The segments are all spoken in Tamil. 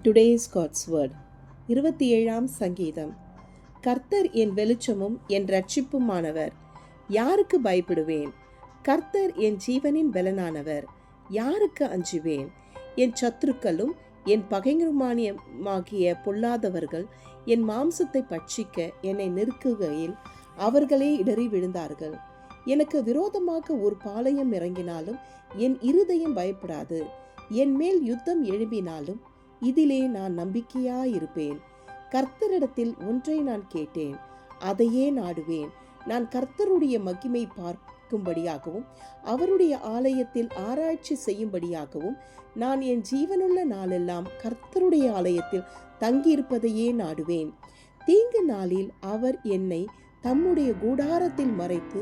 டுடேஸ் காட்ஸ் வேர்ட் 27ஆம் சங்கீதம். கர்த்தர் என் வெளிச்சமும் என் இரட்சிப்புமானவர், யாருக்கு பயப்படுவேன்? கர்த்தர் என் ஜீவனின் பலனானவர், யாருக்கு அஞ்சுவேன்? என் சத்துருக்களும் என் பகைஞருமாகிய பொல்லாதவர்கள் என் மாம்சத்தை பட்சிக்க என்னை நெருக்குகையில் அவர்களே இடறி விழுந்தார்கள். எனக்கு விரோதமாக ஒரு பாளையம் இறங்கினாலும் என் இருதயம் பயப்படாது. என் மேல் யுத்தம் எழும்பினாலும் இதிலே நான் நம்பிக்கையாயிருப்பேன். கர்த்தரிடத்தில் ஒன்றை நான் கேட்டேன், அதையே நாடுவேன். நான் கர்த்தருடைய மகிமை பார்க்கும்படியாகவும் அவருடைய ஆலயத்தில் ஆராய்ச்சி செய்யும்படியாகவும் நான் என் ஜீவனுள்ள நாளெல்லாம் கர்த்தருடைய ஆலயத்தில் தங்கியிருப்பதையே நாடுவேன். தீங்கு நாளில் அவர் என்னை தம்முடைய கூடாரத்தில் மறைத்து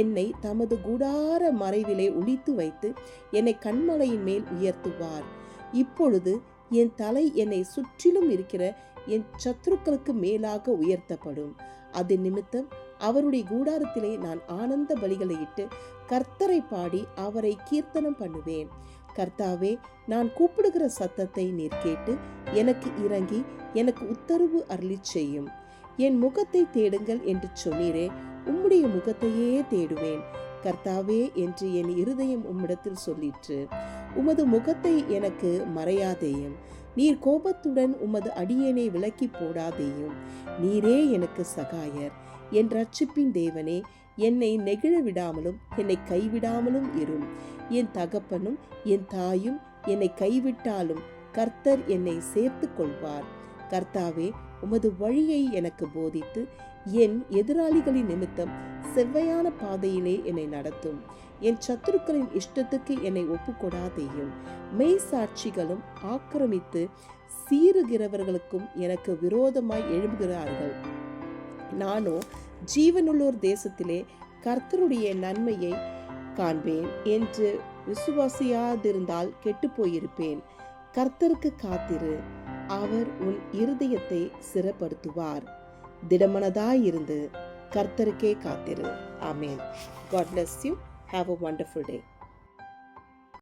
என்னை தமது கூடார மறைவிலே ஒளித்து வைத்து என்னை கண்மலையின் மேல் உயர்த்துவார். இப்பொழுது என் தலை என்னை சுற்றிலும் இருக்கிற என் சத்துருக்களுக்கு மேலாக உயர்த்தப்படும். அது நிமித்தம் அவருடைய கூடாரத்திலே நான் ஆனந்த பலிகளை இட்டு கர்த்தரை பாடி அவரை கீர்த்தனம் பண்ணுவேன். கர்த்தாவே, நான் கூப்பிடுகிற சத்தத்தை நீர் கேட்டு எனக்கு இறங்கி எனக்கு உத்தரவு அருளி செய்யும். என் முகத்தை தேடுங்கள் என்று சொன்னீரே, உம்முடைய முகத்தையே தேடுவேன். கர்த்தாவே என்று என் இருதயம் உம்மிடத்தில் சொல்லிற்று. உமது முகத்தை எனக்கு மறையாதேயும். நீர் கோபத்துடன் உமது அடியேனை விலக்கி போடாதேயும். நீரே எனக்கு சகாயர், என் இரட்சிப்பின் தேவனே. என்னை நெகிழ விடாமலும் என்னை கைவிடாமலும் இரும். என் தகப்பனும் என் தாயும் என்னை கைவிட்டாலும் கர்த்தர் என்னை சேர்த்து கொள்வார். கர்த்தாவே, உமது வழியை எனக்கு போதித்து என் எதிராளிகளின் நிமித்தம் செவ்வையான பாதையிலே என்னை நடத்தும். என் சத்துருக்களின் இஷ்டத்துக்கு என்னை ஒப்புக்கொடாதேயும். மெய் சாட்சிகளும் ஆக்கிரமித்து சீறுகிறவர்களுக்கும் எனக்கு விரோதமாய் எழும்புகிறார்கள். நானோ ஜீவனுள்ளோர் தேசத்திலே கர்த்தருடைய நன்மையை காண்பேன் என்று விசுவாசியாதிருந்தால் கெட்டு போயிருப்பேன். கர்த்தருக்கு காத்திரு, அவர் உன் இருதயத்தை சிறப்படுத்துவார். திடமனதாயிருந்து கர்த்தருக்கே காத்திரு. ஆமென். God bless you. Have a wonderful day.